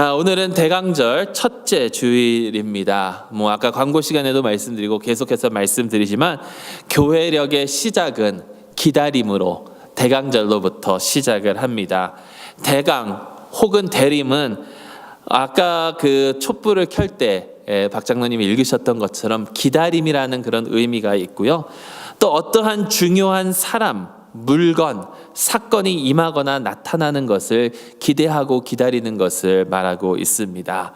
오늘은 대강절 첫째 주일입니다. 아까 광고 시간에도 말씀드리고 계속해서 말씀드리지만 교회력의 시작은 기다림으로 대강절로부터 시작을 합니다. 대강 혹은 대림은 아까 그 촛불을 켤 때 박 장로님이 읽으셨던 것처럼 기다림이라는 그런 의미가 있고요. 또 어떠한 중요한 사람, 물건, 사건이 임하거나 나타나는 것을 기대하고 기다리는 것을 말하고 있습니다.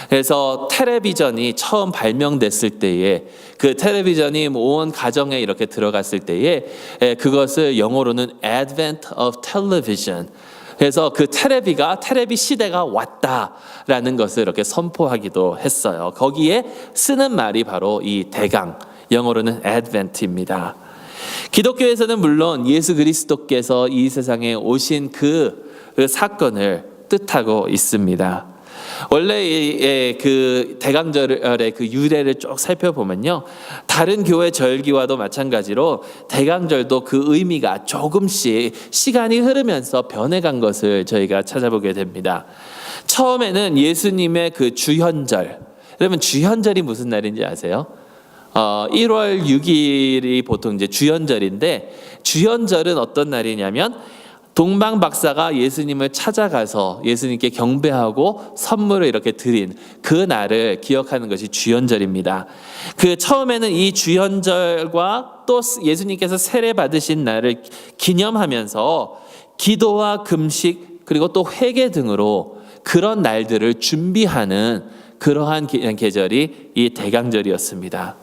그래서 텔레비전이 처음 발명됐을 때에 그 텔레비전이 온 가정에 이렇게 들어갔을 때에 그것을 영어로는 Advent of Television, 그래서 그 텔레비 시대가 왔다라는 것을 이렇게 선포하기도 했어요. 거기에 쓰는 말이 바로 이 대강, 영어로는 Advent입니다. 기독교에서는 물론 예수 그리스도께서 이 세상에 오신 그 사건을 뜻하고 있습니다. 원래 그 대강절의 그 유래를 쭉 살펴보면요, 다른 교회 절기와도 마찬가지로 대강절도 그 의미가 조금씩 시간이 흐르면서 변해간 것을 저희가 찾아보게 됩니다. 처음에는 예수님의 그 주현절, 여러분 주현절이 무슨 날인지 아세요? 1월 6일이 보통 이제 주현절인데, 주현절은 어떤 날이냐면 동방 박사가 예수님을 찾아가서 예수님께 경배하고 선물을 이렇게 드린 그 날을 기억하는 것이 주현절입니다. 그 처음에는 이 주현절과 또 예수님께서 세례 받으신 날을 기념하면서 기도와 금식 그리고 또 회개 등으로 그런 날들을 준비하는 그러한 계절이 이 대강절이었습니다.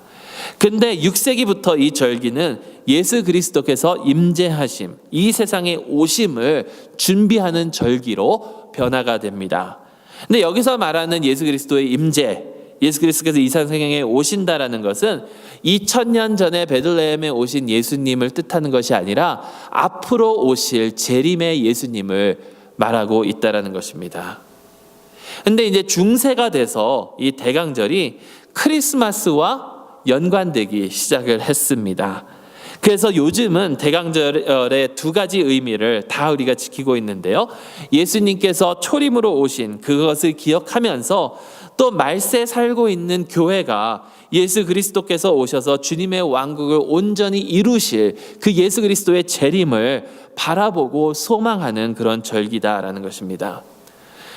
근데 6세기부터 이 절기는 예수 그리스도께서 임재하심, 이 세상에 오심을 준비하는 절기로 변화가 됩니다. 근데 여기서 말하는 예수 그리스도의 임재, 예수 그리스도께서 이 세상에 오신다라는 것은 2000년 전에 베들레헴에 오신 예수님을 뜻하는 것이 아니라 앞으로 오실 재림의 예수님을 말하고 있다라는 것입니다. 근데 이제 중세가 돼서 이 대강절이 크리스마스와 연관되기 시작을 했습니다. 그래서 요즘은 대강절의 두 가지 의미를 다 우리가 지키고 있는데요. 예수님께서 초림으로 오신 그것을 기억하면서 또 말세 살고 있는 교회가 예수 그리스도께서 오셔서 주님의 왕국을 온전히 이루실 그 예수 그리스도의 재림을 바라보고 소망하는 그런 절기다라는 것입니다.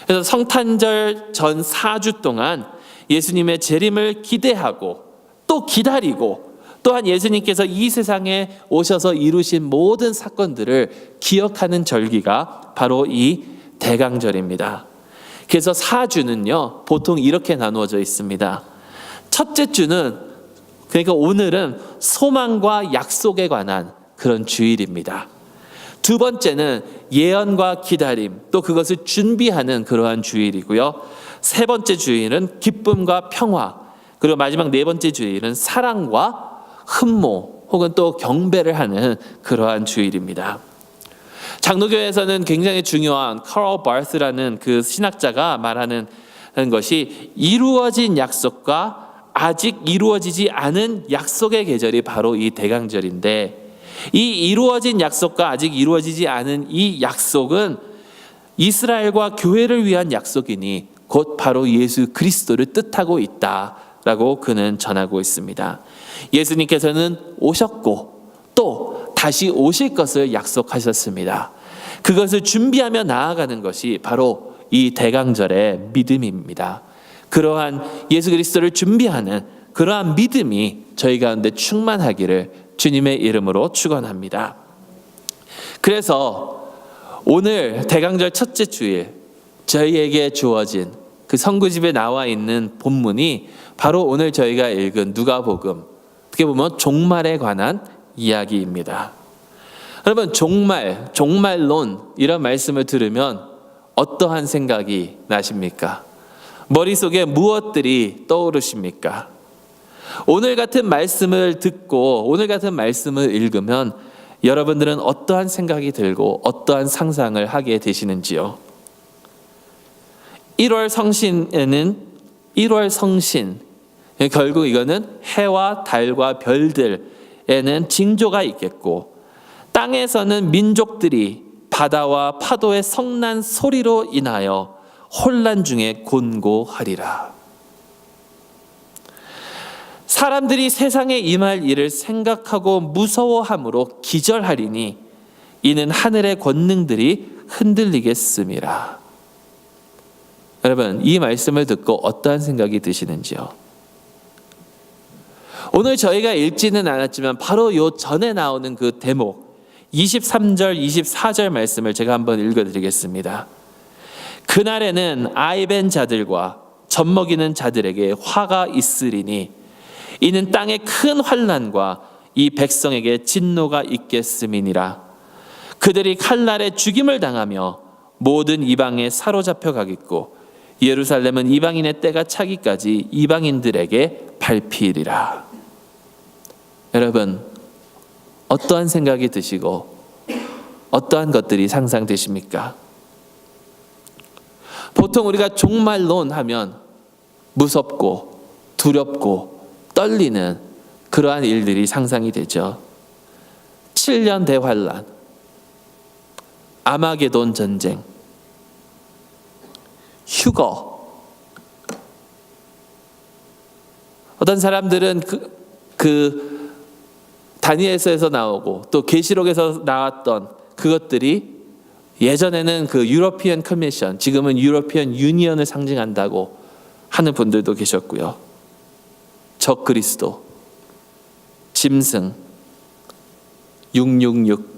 그래서 성탄절 전 4주 동안 예수님의 재림을 기대하고 또 기다리고, 또한 예수님께서 이 세상에 오셔서 이루신 모든 사건들을 기억하는 절기가 바로 이 대강절입니다. 그래서 4주는요 보통 이렇게 나누어져 있습니다. 첫째 주는, 그러니까 오늘은 소망과 약속에 관한 그런 주일입니다. 두 번째는 예언과 기다림, 또 그것을 준비하는 그러한 주일이고요. 세 번째 주일은 기쁨과 평화, 그리고 마지막 네 번째 주일은 사랑과 흠모 혹은 또 경배를 하는 그러한 주일입니다. 장로교에서는 굉장히 중요한 카럴 바스라는 그 신학자가 말하는 것이, 이루어진 약속과 아직 이루어지지 않은 약속의 계절이 바로 이 대강절인데, 이 이루어진 약속과 아직 이루어지지 않은 이 약속은 이스라엘과 교회를 위한 약속이니 곧 바로 예수 그리스도를 뜻하고 있다라고 그는 전하고 있습니다. 예수님께서는 오셨고 또 다시 오실 것을 약속하셨습니다. 그것을 준비하며 나아가는 것이 바로 이 대강절의 믿음입니다. 그러한 예수 그리스도를 준비하는 그러한 믿음이 저희 가운데 충만하기를 주님의 이름으로 축원합니다. 그래서 오늘 대강절 첫째 주일 저희에게 주어진 그 선구집에 나와 있는 본문이 바로 오늘 저희가 읽은 누가복음, 어떻게 보면 종말에 관한 이야기입니다. 여러분, 종말론 이런 말씀을 들으면 어떠한 생각이 나십니까? 머릿속에 무엇들이 떠오르십니까? 오늘 같은 말씀을 듣고 오늘 같은 말씀을 읽으면 여러분들은 어떠한 생각이 들고 어떠한 상상을 하게 되시는지요? 1월 성신, 결국 이거는 해와 달과 별들에는 징조가 있겠고, 땅에서는 민족들이 바다와 파도의 성난 소리로 인하여 혼란 중에 곤고하리라. 사람들이 세상에 임할 일을 생각하고 무서워함으로 기절하리니 이는 하늘의 권능들이 흔들리겠음이라. 여러분, 이 말씀을 듣고 어떠한 생각이 드시는지요? 오늘 저희가 읽지는 않았지만 바로 요 전에 나오는 그 대목 23절, 24절 말씀을 제가 한번 읽어드리겠습니다. 그날에는 아이벤 자들과 젖먹이는 자들에게 화가 있으리니 이는 땅에 큰 환난과 이 백성에게 진노가 있겠음이니라. 그들이 칼날에 죽임을 당하며 모든 이방에 사로잡혀 가겠고 예루살렘은 이방인의 때가 차기까지 이방인들에게 밟히리라. 여러분, 어떠한 생각이 드시고 어떠한 것들이 상상되십니까? 보통 우리가 종말론 하면 무섭고 두렵고 떨리는 그러한 일들이 상상이 되죠. 7년 대환란, 아마게돈 전쟁, 휴거. 어떤 사람들은 그 다니엘서에서 나오고 또 계시록에서 나왔던 그것들이 예전에는 그 유러피언 커미션, 지금은 유러피언 유니언을 상징한다고 하는 분들도 계셨고요. 적 그리스도, 짐승, 666.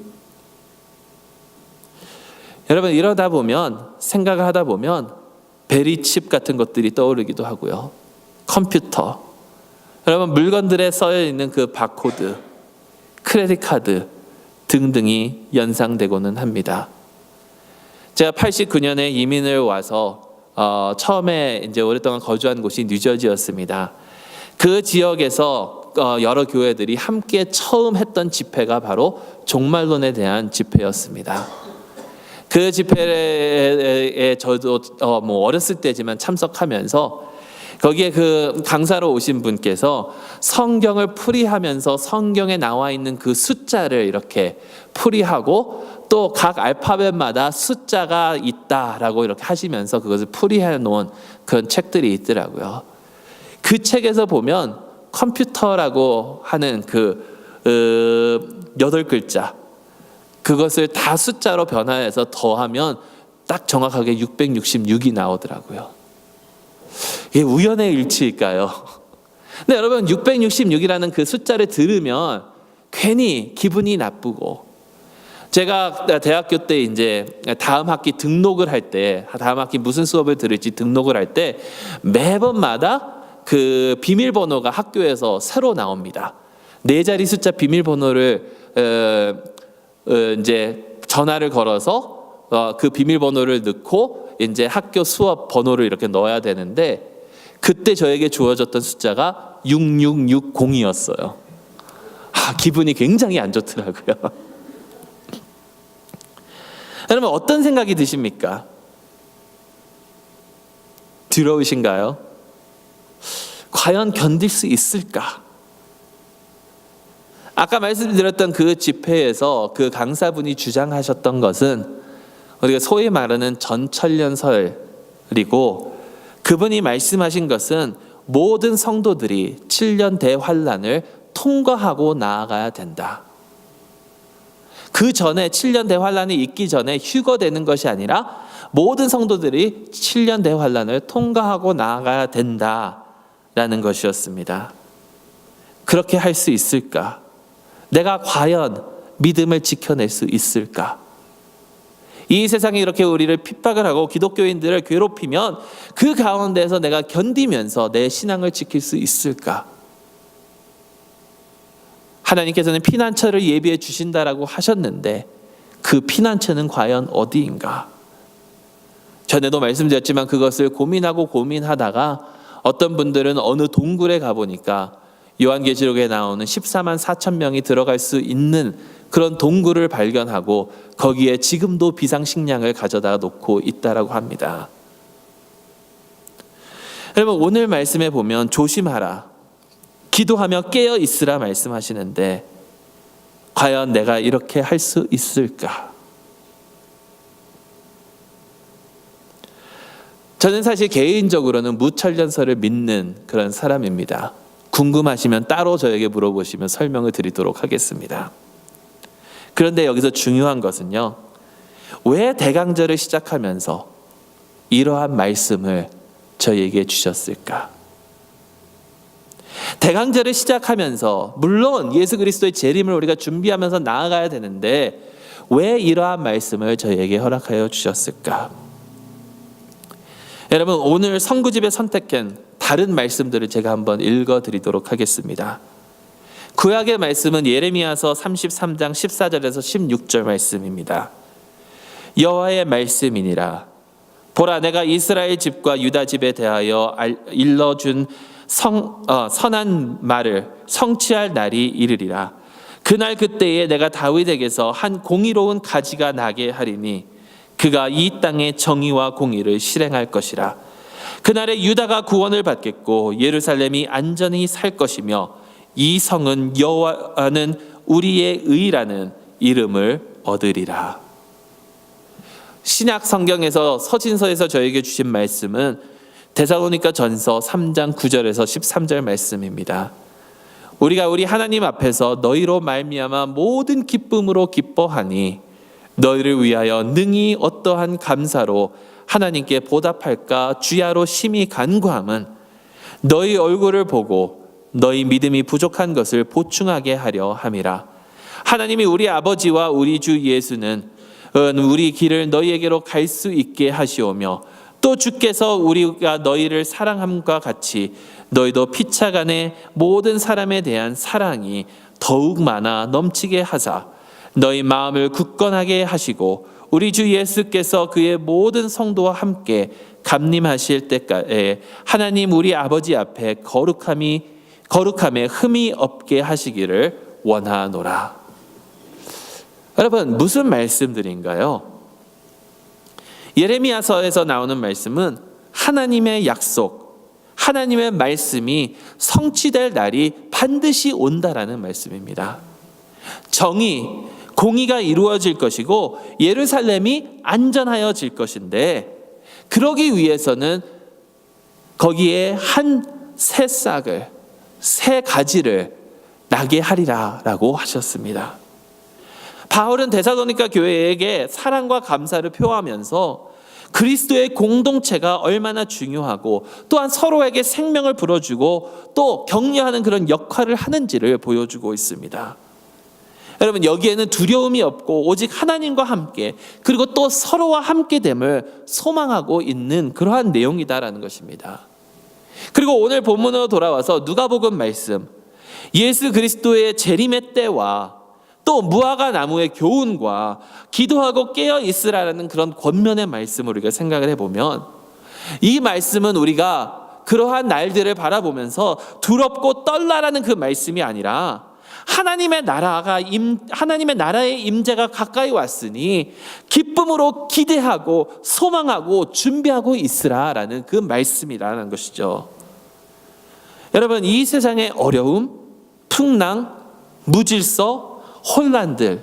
여러분, 이러다 보면, 생각을 하다 보면 베리칩 같은 것들이 떠오르기도 하고요. 컴퓨터, 여러분 물건들에 써여 있는 그 바코드, 크레딧 카드 등등이 연상되고는 합니다. 제가 89년에 이민을 와서 처음에 이제 오랫동안 거주한 곳이 뉴저지였습니다. 그 지역에서 여러 교회들이 함께 처음 했던 집회가 바로 종말론에 대한 집회였습니다. 그 집회에 저도 뭐 어렸을 때지만 참석하면서 거기에 그 강사로 오신 분께서 성경을 풀이하면서 성경에 나와 있는 그 숫자를 이렇게 풀이하고 또 각 알파벳마다 숫자가 있다라고 이렇게 하시면서 그것을 풀이해 놓은 그런 책들이 있더라고요. 그 책에서 보면 컴퓨터라고 하는 그 8글자, 그것을 다 숫자로 변화해서 더하면 딱 정확하게 666이 나오더라고요. 이게 우연의 일치일까요? 근데 여러분, 666이라는 그 숫자를 들으면 괜히 기분이 나쁘고, 제가 대학교 때 이제 다음 학기 등록을 할 때, 다음 학기 무슨 수업을 들을지 등록을 할 때 매번마다 그 비밀번호가 학교에서 새로 나옵니다. 4자리 숫자 비밀번호를 이제 전화를 걸어서 그 비밀번호를 넣고 이제 학교 수업 번호를 이렇게 넣어야 되는데, 그때 저에게 주어졌던 숫자가 6660이었어요. 기분이 굉장히 안 좋더라고요. 여러분, 어떤 생각이 드십니까? 두려우신가요? 과연 견딜 수 있을까? 아까 말씀드렸던 그 집회에서 그 강사분이 주장하셨던 것은 우리가 소위 말하는 전천년설이고, 그분이 말씀하신 것은 모든 성도들이 7년 대환란을 통과하고 나아가야 된다. 그 전에 7년 대환란이 있기 전에 휴거되는 것이 아니라 모든 성도들이 7년 대환란을 통과하고 나아가야 된다라는 것이었습니다. 그렇게 할 수 있을까? 내가 과연 믿음을 지켜낼 수 있을까? 이 세상이 이렇게 우리를 핍박을 하고 기독교인들을 괴롭히면 그 가운데서 내가 견디면서 내 신앙을 지킬 수 있을까? 하나님께서는 피난처를 예비해 주신다라고 하셨는데 그 피난처는 과연 어디인가? 전에도 말씀드렸지만 그것을 고민하다가 어떤 분들은 어느 동굴에 가보니까 요한계시록에 나오는 14만 4천 명이 들어갈 수 있는 그런 동굴을 발견하고 거기에 지금도 비상식량을 가져다 놓고 있다라고 합니다. 여러분, 오늘 말씀에 보면 조심하라, 기도하며 깨어 있으라 말씀하시는데 과연 내가 이렇게 할 수 있을까? 저는 사실 개인적으로는 무천년설을 믿는 그런 사람입니다. 궁금하시면 따로 저에게 물어보시면 설명을 드리도록 하겠습니다. 그런데 여기서 중요한 것은요, 왜 대강절을 시작하면서 이러한 말씀을 저희에게 주셨을까? 대강절을 시작하면서 물론 예수 그리스도의 재림을 우리가 준비하면서 나아가야 되는데 왜 이러한 말씀을 저희에게 허락하여 주셨을까? 여러분, 오늘 선구집에 선택한 다른 말씀들을 제가 한번 읽어드리도록 하겠습니다. 구약의 말씀은 예레미야서 33장 14절에서 16절 말씀입니다. 여호와의 말씀이니라. 보라, 내가 이스라엘 집과 유다 집에 대하여 일러준 선한 말을 성취할 날이 이르리라. 그날 그때에 내가 다윗에게서 한 공의로운 가지가 나게 하리니 그가 이 땅의 정의와 공의를 실행할 것이라. 그날에 유다가 구원을 받겠고 예루살렘이 안전히 살 것이며 이 성은 여호와는 우리의 의라는 이름을 얻으리라. 신약 성경에서 서신서에서 저에게 주신 말씀은 데살로니가 전서 3장 9절에서 13절 말씀입니다. 우리가 우리 하나님 앞에서 너희로 말미암아 모든 기쁨으로 기뻐하니 너희를 위하여 능히 어떠한 감사로 하나님께 보답할까 주야로 심히 간구함은 너희 얼굴을 보고 너희 믿음이 부족한 것을 보충하게 하려 함이라. 하나님이 우리 아버지와 우리 주 예수는 우리 길을 너희에게로 갈 수 있게 하시오며 또 주께서 우리가 너희를 사랑함과 같이 너희도 피차간의 모든 사람에 대한 사랑이 더욱 많아 넘치게 하사 너희 마음을 굳건하게 하시고 우리 주 예수께서 그의 모든 성도와 함께 감림하실 때까지 하나님 우리 아버지 앞에 거룩함에 흠이 없게 하시기를 원하노라. 여러분, 무슨 말씀들인가요? 예레미야서에서 나오는 말씀은 하나님의 약속, 하나님의 말씀이 성취될 날이 반드시 온다라는 말씀입니다. 정의, 공의가 이루어질 것이고 예루살렘이 안전하여질 것인데 그러기 위해서는 거기에 한 새싹을, 새 가지를 나게 하리라라고 하셨습니다. 바울은 데살로니가 교회에게 사랑과 감사를 표하면서 그리스도의 공동체가 얼마나 중요하고 또한 서로에게 생명을 불어주고 또 격려하는 그런 역할을 하는지를 보여주고 있습니다. 여러분, 여기에는 두려움이 없고 오직 하나님과 함께 그리고 또 서로와 함께됨을 소망하고 있는 그러한 내용이다라는 것입니다. 그리고 오늘 본문으로 돌아와서 누가복음 말씀, 예수 그리스도의 재림의 때와 또 무화과 나무의 교훈과 기도하고 깨어 있으라는 그런 권면의 말씀을 우리가 생각을 해보면 이 말씀은 우리가 그러한 날들을 바라보면서 두렵고 떨라라는 그 말씀이 아니라 하나님의 나라의 임재가 가까이 왔으니 기쁨으로 기대하고 소망하고 준비하고 있으라라는 그 말씀이라는 것이죠. 여러분, 이 세상의 어려움, 풍랑, 무질서, 혼란들,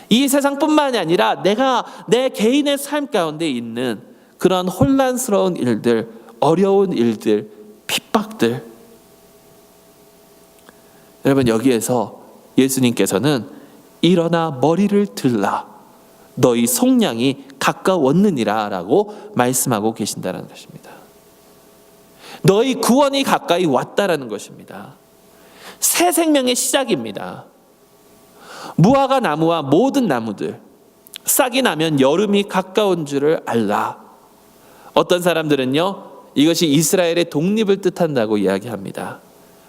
이 세상뿐만이 아니라 내 개인의 삶 가운데 있는 그런 혼란스러운 일들, 어려운 일들, 핍박들, 여러분, 여기에서 예수님께서는 일어나 머리를 들라 너희 속량이 가까웠느니라 라고 말씀하고 계신다는 것입니다. 너희 구원이 가까이 왔다라는 것입니다. 새 생명의 시작입니다. 무화과 나무와 모든 나무들, 싹이 나면 여름이 가까운 줄을 알라. 어떤 사람들은요, 이것이 이스라엘의 독립을 뜻한다고 이야기합니다.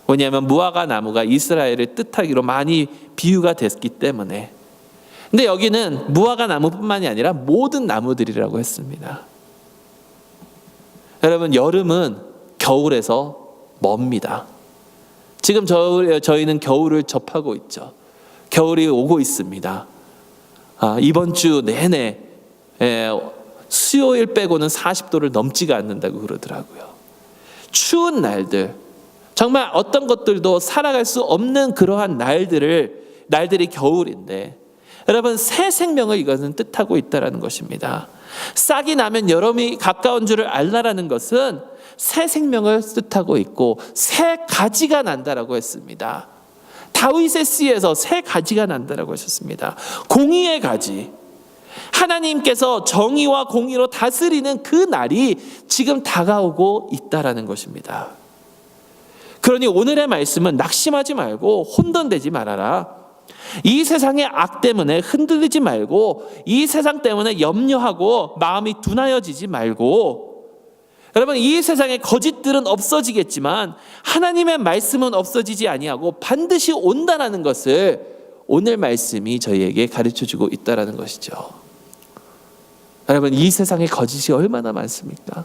왜냐하면 무화과 나무가 이스라엘을 뜻하기로 많이 비유가 됐기 때문에. 근데 여기는 무화과 나무뿐만이 아니라 모든 나무들이라고 했습니다. 여러분, 여름은 겨울에서 멉니다. 지금 저희는 겨울을 접하고 있죠. 겨울이 오고 있습니다. 이번 주 내내 수요일 빼고는 40도를 넘지가 않는다고 그러더라고요. 추운 날들, 정말 어떤 것들도 살아갈 수 없는 그러한 날들이 겨울인데 여러분, 새 생명을 이것은 뜻하고 있다라는 것입니다. 싹이 나면 여름이 가까운 줄을 알라라는 것은 새 생명을 뜻하고 있고 새 가지가 난다라고 했습니다. 다윗의 씨에서 새 가지가 난다라고 하셨습니다. 공의의 가지. 하나님께서 정의와 공의로 다스리는 그 날이 지금 다가오고 있다라는 것입니다. 그러니 오늘의 말씀은 낙심하지 말고 혼돈되지 말아라. 이 세상의 악 때문에 흔들리지 말고 이 세상 때문에 염려하고 마음이 둔하여지지 말고, 여러분, 이 세상의 거짓들은 없어지겠지만 하나님의 말씀은 없어지지 아니하고 반드시 온다라는 것을 오늘 말씀이 저희에게 가르쳐주고 있다라는 것이죠. 여러분, 이 세상의 거짓이 얼마나 많습니까?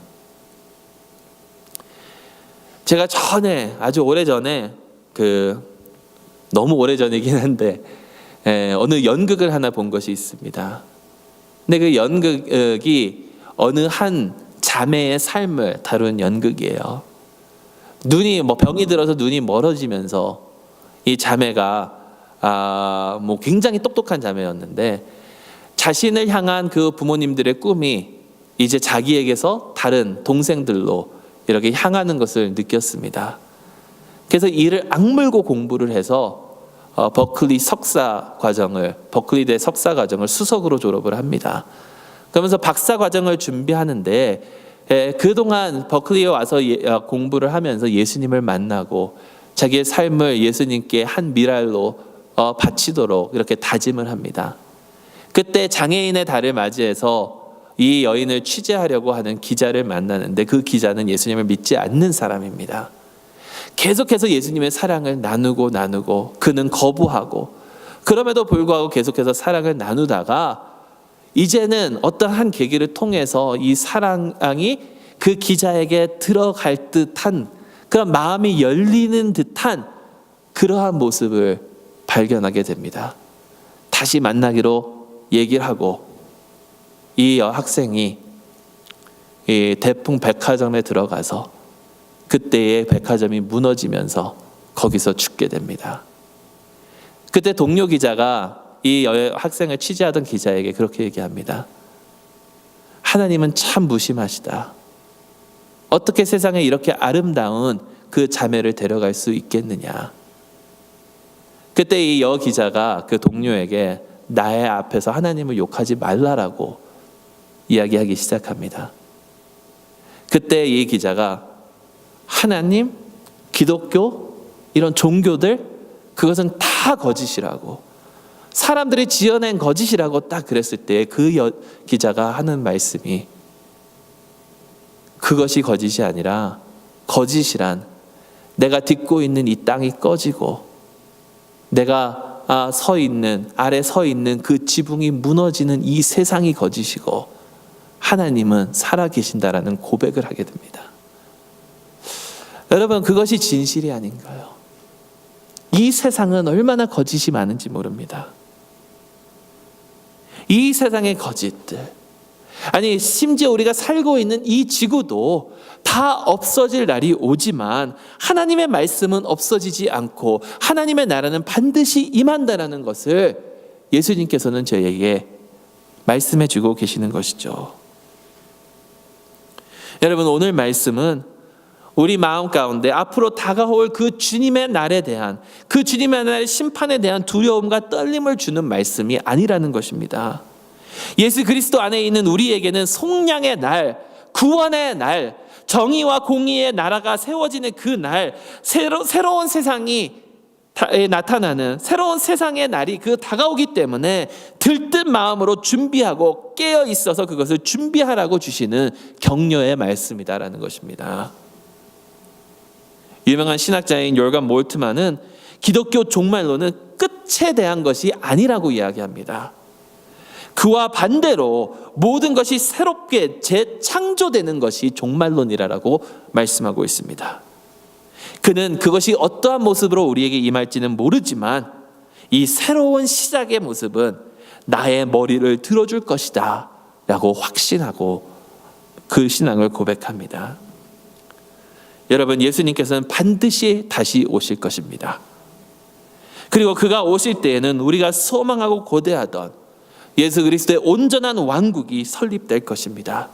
제가 전에, 아주 오래전에, 너무 오래전이긴 한데 어느 연극을 하나 본 것이 있습니다. 근데 그 연극이 어느 한 자매의 삶을 다룬 연극이에요. 병이 들어서 눈이 멀어지면서 이 자매가 굉장히 똑똑한 자매였는데 자신을 향한 그 부모님들의 꿈이 이제 자기에게서 다른 동생들로 이렇게 향하는 것을 느꼈습니다. 그래서 이를 악물고 공부를 해서 버클리대 석사 과정을 수석으로 졸업을 합니다. 그러면서 박사 과정을 준비하는데 그동안 버클리에 와서 공부를 하면서 예수님을 만나고 자기의 삶을 예수님께 한 미랄로 바치도록 이렇게 다짐을 합니다. 그때 장애인의 달을 맞이해서 이 여인을 취재하려고 하는 기자를 만나는데 그 기자는 예수님을 믿지 않는 사람입니다. 계속해서 예수님의 사랑을 나누고 그는 거부하고, 그럼에도 불구하고 계속해서 사랑을 나누다가 이제는 어떤 한 계기를 통해서 이 사랑이 그 기자에게 들어갈 듯한 그런 마음이 열리는 듯한 그러한 모습을 발견하게 됩니다. 다시 만나기로 얘기를 하고 이 학생이 이 대풍 백화점에 들어가서 그때의 백화점이 무너지면서 거기서 죽게 됩니다. 그때 동료 기자가 이 학생을 취재하던 기자에게 그렇게 얘기합니다. 하나님은 참 무심하시다. 어떻게 세상에 이렇게 아름다운 그 자매를 데려갈 수 있겠느냐. 그때 이 기자가 그 동료에게 나의 앞에서 하나님을 욕하지 말라라고 이야기하기 시작합니다. 그때 이 기자가 하나님, 기독교, 이런 종교들, 그것은 다 거짓이라고, 사람들이 지어낸 거짓이라고 딱 그랬을 때 그 기자가 하는 말씀이, 그것이 거짓이 아니라 거짓이란 내가 딛고 있는 이 땅이 꺼지고 내가 아래 서 있는 그 지붕이 무너지는 이 세상이 거짓이고 하나님은 살아 계신다라는 고백을 하게 됩니다. 여러분, 그것이 진실이 아닌가요? 이 세상은 얼마나 거짓이 많은지 모릅니다. 이 세상의 거짓들, 아니 심지어 우리가 살고 있는 이 지구도 다 없어질 날이 오지만 하나님의 말씀은 없어지지 않고 하나님의 나라는 반드시 임한다라는 것을 예수님께서는 저희에게 말씀해 주고 계시는 것이죠. 여러분, 오늘 말씀은 우리 마음 가운데 앞으로 다가올 그 주님의 날에 대한, 그 주님의 날의 심판에 대한 두려움과 떨림을 주는 말씀이 아니라는 것입니다. 예수 그리스도 안에 있는 우리에게는 속량의 날, 구원의 날, 정의와 공의의 나라가 세워지는 그 날, 새로운 세상이 나타나는 새로운 세상의 날이 다가오기 때문에 들뜬 마음으로 준비하고 깨어 있어서 그것을 준비하라고 주시는 격려의 말씀이다라는 것입니다. 유명한 신학자인 요르간 몰트만은 기독교 종말론은 끝에 대한 것이 아니라고 이야기합니다. 그와 반대로 모든 것이 새롭게 재창조되는 것이 종말론이라고 말씀하고 있습니다. 그는 그것이 어떠한 모습으로 우리에게 임할지는 모르지만 이 새로운 시작의 모습은 나의 머리를 들어줄 것이다 라고 확신하고 그 신앙을 고백합니다. 여러분, 예수님께서는 반드시 다시 오실 것입니다. 그리고 그가 오실 때에는 우리가 소망하고 고대하던 예수 그리스도의 온전한 왕국이 설립될 것입니다.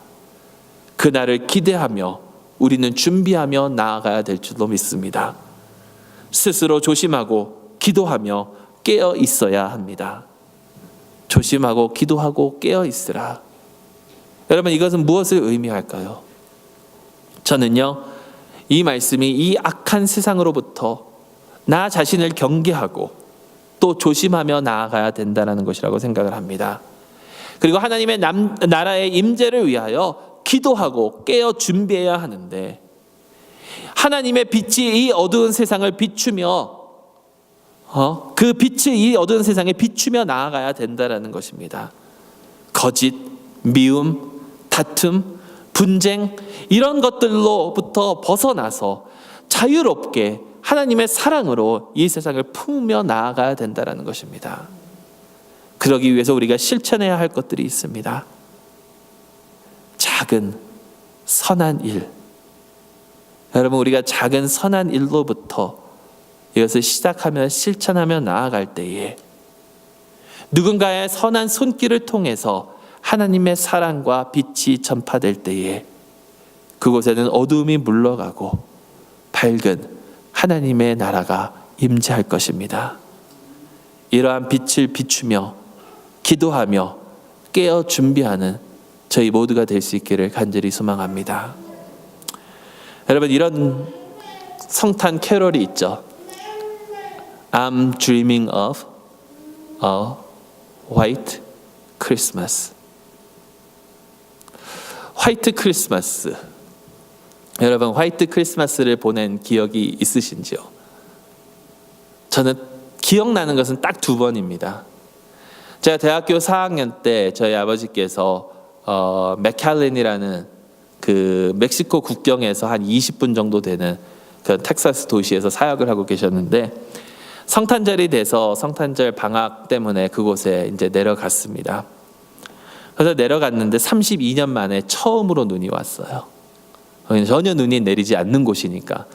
그날을 기대하며 우리는 준비하며 나아가야 될 줄로 믿습니다. 스스로 조심하고 기도하며 깨어 있어야 합니다. 조심하고 기도하고 깨어 있으라. 여러분, 이것은 무엇을 의미할까요? 저는요, 이 말씀이 이 악한 세상으로부터 나 자신을 경계하고 또 조심하며 나아가야 된다는 것이라고 생각을 합니다. 그리고 하나님의 나라의 임재를 위하여 기도하고 깨어 준비해야 하는데, 하나님의 빛이 이 어두운 세상을 비추며 그 빛을 이 어두운 세상에 비추며 나아가야 된다는 것입니다. 거짓, 미움, 다툼, 분쟁, 이런 것들로부터 벗어나서 자유롭게 하나님의 사랑으로 이 세상을 품으며 나아가야 된다는 것입니다. 그러기 위해서 우리가 실천해야 할 것들이 있습니다. 작은 선한 일. 여러분, 우리가 작은 선한 일로부터 이것을 시작하며 실천하며 나아갈 때에 누군가의 선한 손길을 통해서 하나님의 사랑과 빛이 전파될 때에 그곳에는 어두움이 물러가고 밝은 하나님의 나라가 임재할 것입니다. 이러한 빛을 비추며 기도하며 깨어 준비하는 저희 모두가 될 수 있기를 간절히 소망합니다. 여러분, 이런 성탄 캐롤이 있죠. I'm dreaming of a white Christmas. 화이트 크리스마스. 여러분, 화이트 크리스마스를 보낸 기억이 있으신지요? 저는 기억나는 것은 딱 2번입니다. 제가 대학교 4학년 때 저희 아버지께서 맥칼렌이라는 그 멕시코 국경에서 한 20분 정도 되는 그 텍사스 도시에서 사역을 하고 계셨는데, 성탄절이 돼서 성탄절 방학 때문에 그곳에 이제 내려갔습니다. 그래서 내려갔는데 32년 만에 처음으로 눈이 왔어요. 전혀 눈이 내리지 않는 곳이니까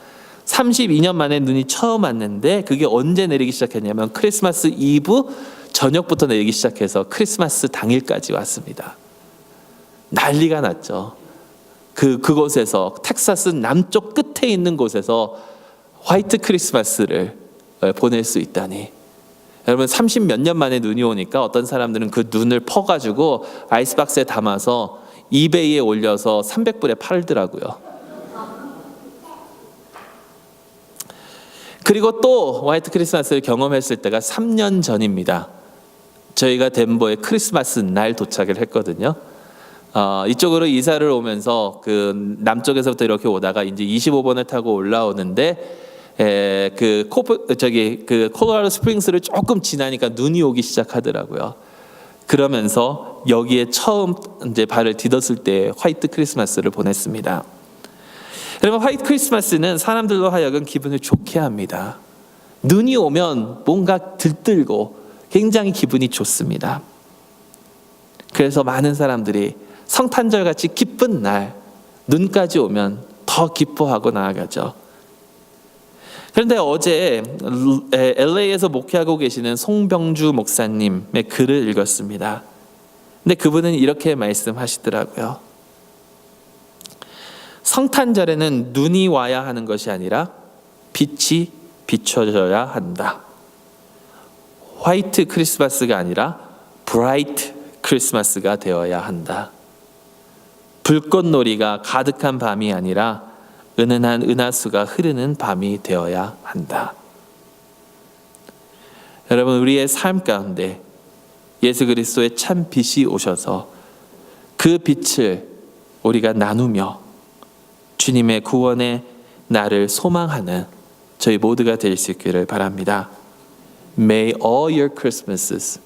32년 만에 눈이 처음 왔는데, 그게 언제 내리기 시작했냐면 크리스마스 이브 저녁부터 내리기 시작해서 크리스마스 당일까지 왔습니다. 난리가 났죠. 그곳에서 텍사스 남쪽 끝에 있는 곳에서 화이트 크리스마스를 보낼 수 있다니. 여러분, 30 몇 년 만에 눈이 오니까 어떤 사람들은 그 눈을 퍼가지고 아이스박스에 담아서 이베이에 올려서 300불에 팔더라고요. 그리고 또 화이트 크리스마스를 경험했을 때가 3년 전입니다. 저희가 덴버에 크리스마스 날 도착을 했거든요. 이쪽으로 이사를 오면서 그 남쪽에서부터 이렇게 오다가 이제 25번을 타고 올라오는데 그 콜로라도 스프링스를 조금 지나니까 눈이 오기 시작하더라고요. 그러면서 여기에 처음 이제 발을 디뎠을 때 화이트 크리스마스를 보냈습니다. 여러분, 화이트 크리스마스는 사람들로 하여금 기분을 좋게 합니다. 눈이 오면 뭔가 들뜨고 굉장히 기분이 좋습니다. 그래서 많은 사람들이 성탄절 같이 기쁜 날 눈까지 오면 더 기뻐하고 나아가죠. 그런데 어제 LA에서 목회하고 계시는 송병주 목사님의 글을 읽었습니다. 근데 그분은 이렇게 말씀하시더라고요. 성탄절에는 눈이 와야 하는 것이 아니라 빛이 비춰져야 한다. 화이트 크리스마스가 아니라 브라이트 크리스마스가 되어야 한다. 불꽃놀이가 가득한 밤이 아니라 은은한 은하수가 흐르는 밤이 되어야 한다. 여러분, 우리의 삶 가운데 예수 그리스도의 참 빛이 오셔서 그 빛을 우리가 나누며 주님의 구원의 날을 소망하는 저희 모두가 될 수 있기를 바랍니다. May all your Christmases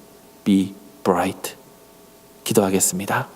be bright. 기도하겠습니다.